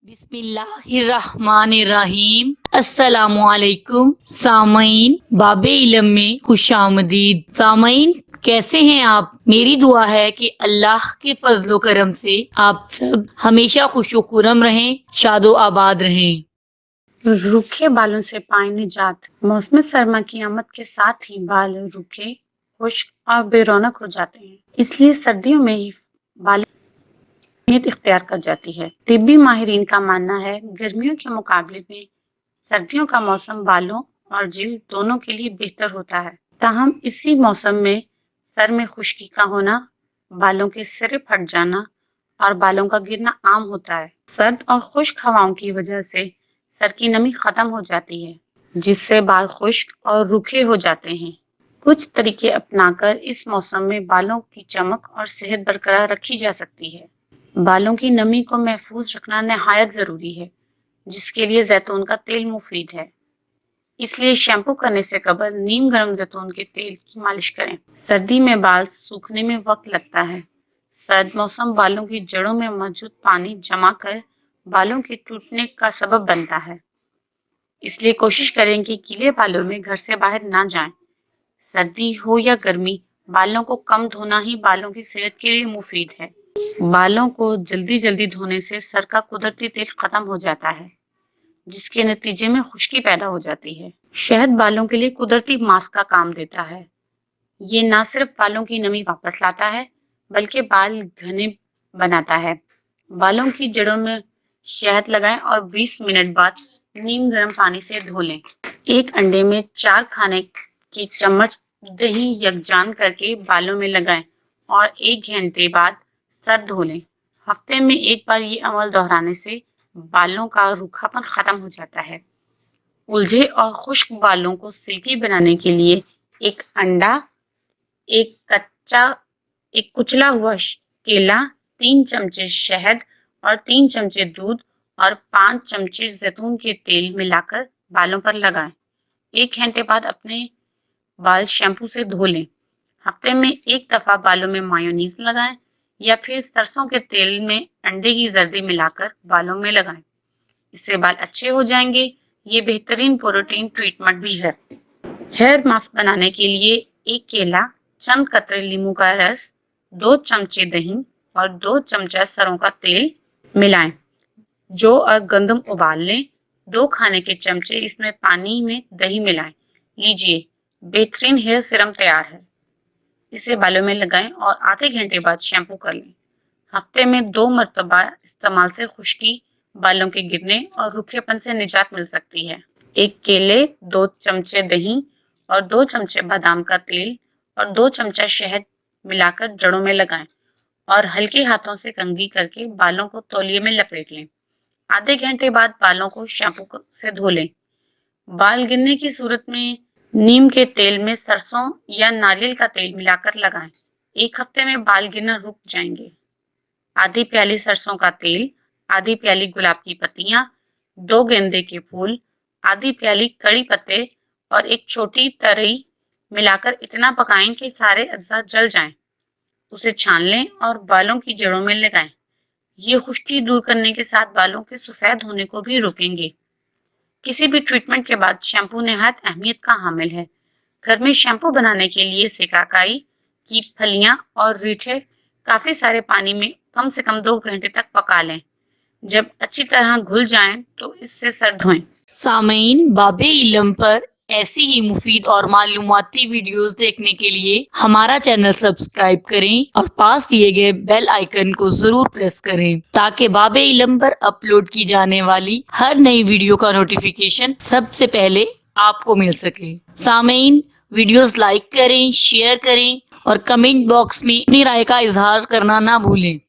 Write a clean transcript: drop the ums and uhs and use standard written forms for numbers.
बिस्मिल्लाहिर्रहमानिर्रहीम। अस्सलामु अलैकुम सामईन, बाबे इल्म में खुश आमदीद। सामईन, कैसे हैं आप? मेरी दुआ है कि अल्लाह के फजलो करम से आप सब हमेशा खुशो खुरम रहें, शादो आबाद रहें। रूखे बालों से पाएं निजात। मौसम सरमा की आमद के साथ ही बाल रूखे, खुश्क और बेरौनक हो जाते हैं, इसलिए सर्दियों में ही बाल इख्तियार कर जाती है। तिब्बी माहिरीन का मानना है गर्मियों के मुकाबले में सर्दियों का मौसम बालों और जिल्द दोनों के लिए बेहतर होता है। ताहम इसी मौसम में सर में खुश्की का होना, बालों के सिरे फट जाना और बालों का गिरना आम होता है। सर्द और खुश्क हवाओं की वजह से सर की नमी खत्म हो जाती है, जिससे बाल खुश्क और रूखे हो जाते हैं। कुछ तरीके अपनाकर इस मौसम में बालों की चमक और सेहत बरकरार रखी जा सकती है। बालों की नमी को महफूज रखना नहायत जरूरी है, जिसके लिए जैतून का तेल मुफीद है। इसलिए शैम्पू करने से कबल नीम गर्म जैतून के तेल की मालिश करें। सर्दी में बाल सूखने में वक्त लगता है। सर्द मौसम बालों की जड़ों में मौजूद पानी जमा कर बालों के टूटने का सबब बनता है। इसलिए कोशिश करें कि गीले बालों में घर से बाहर ना जाएं। सर्दी हो या गर्मी, बालों को कम धोना ही बालों की सेहत के लिए मुफीद है। बालों को जल्दी जल्दी धोने से सर का कुदरती तेल खत्म हो जाता है, जिसके नतीजे में खुश्की पैदा हो जाती है। शहद बालों के लिए कुदरती मास्क का काम देता है। ये ना सिर्फ बालों की नमी वापस लाता है, बल्कि बाल घने बनाता है। बालों की जड़ों में शहद लगाएं और 20 मिनट बाद नीम गर्म पानी से धो लें। एक अंडे में 4 खाने की चम्मच दही यकजान करके बालों में लगाएं और 1 घंटे बाद सर धो लें। हफ्ते में एक बार ये अमल दोहराने से बालों का रूखापन खत्म हो जाता है। उलझे और खुश्क बालों को सिल्की बनाने के लिए एक अंडा, एक कुचला हुआ केला, 3 चमचे शहद और 3 चमचे दूध और 5 चमचे जैतून के तेल मिलाकर बालों पर लगाएं। 1 घंटे बाद अपने बाल शैम्पू से धो लें। हफ्ते में एक दफा बालों में मायोनीज लगाएं या फिर सरसों के तेल में अंडे की जर्दी मिलाकर बालों में लगाएं। इससे बाल अच्छे हो जाएंगे। ये बेहतरीन प्रोटीन ट्रीटमेंट भी है। हेयर मास्क बनाने के लिए 1 केला, चंद कतरे नींबू का रस, 2 चमचे दही और 2 चमचा सरों का तेल मिलाएं। जौ और गंदम उबाल लें। 2 खाने के चमचे इसमें पानी में दही मिलाएं। लीजिए, बेहतरीन हेयर सीरम तैयार है। इसे बालों में लगाएं और आधे घंटे बाद शैम्पू कर लें। हफ्ते में 2 मरतबा इस्तेमाल से खुश्की, बालों के गिरने और रूखेपन से निजात मिल सकती है। 1 केले, 2 चमचे दही और 2 चमचे बादाम का तेल और 2 चमचा शहद मिलाकर जड़ों में लगाएं और हल्के हाथों से कंघी करके बालों को तौलिए में लपेट लें। आधे घंटे बाद बालों को शैम्पू से धो लें। बाल गिरने की सूरत में नीम के तेल में सरसों या नारियल का तेल मिलाकर लगाएं। 1 हफ्ते में बाल गिरना रुक जाएंगे। आधी प्याली सरसों का तेल, आधी प्याली गुलाब की पत्तियां, 2 गेंदे के फूल, आधी प्याली कड़ी पत्ते और एक छोटी तरई मिलाकर इतना पकाएं कि सारे अज्जा जल जाएं। उसे छान लें और बालों की जड़ों में लगाएं। ये खुश्की दूर करने के साथ बालों के सफेद होने को भी रोकेंगे। किसी भी ट्रीटमेंट के बाद शैम्पू निहायत अहमियत का हामिल है। घर में शैम्पू बनाने के लिए सिकाकाई की फलियां और रीठे काफी सारे पानी में कम से कम 2 घंटे तक पका लें। जब अच्छी तरह घुल जाएं तो इससे सर धोएं। सामईन, बाबे इल्म पर ऐसी ही मुफीद और मालूमाती वीडियोस देखने के लिए हमारा चैनल सब्सक्राइब करें और पास दिए गए बेल आइकन को जरूर प्रेस करें, ताकि बाबे इल्म पर अपलोड की जाने वाली हर नई वीडियो का नोटिफिकेशन सबसे पहले आपको मिल सके। सामईन, वीडियोस लाइक करें, शेयर करें और कमेंट बॉक्स में अपनी राय का इजहार करना ना भूलें।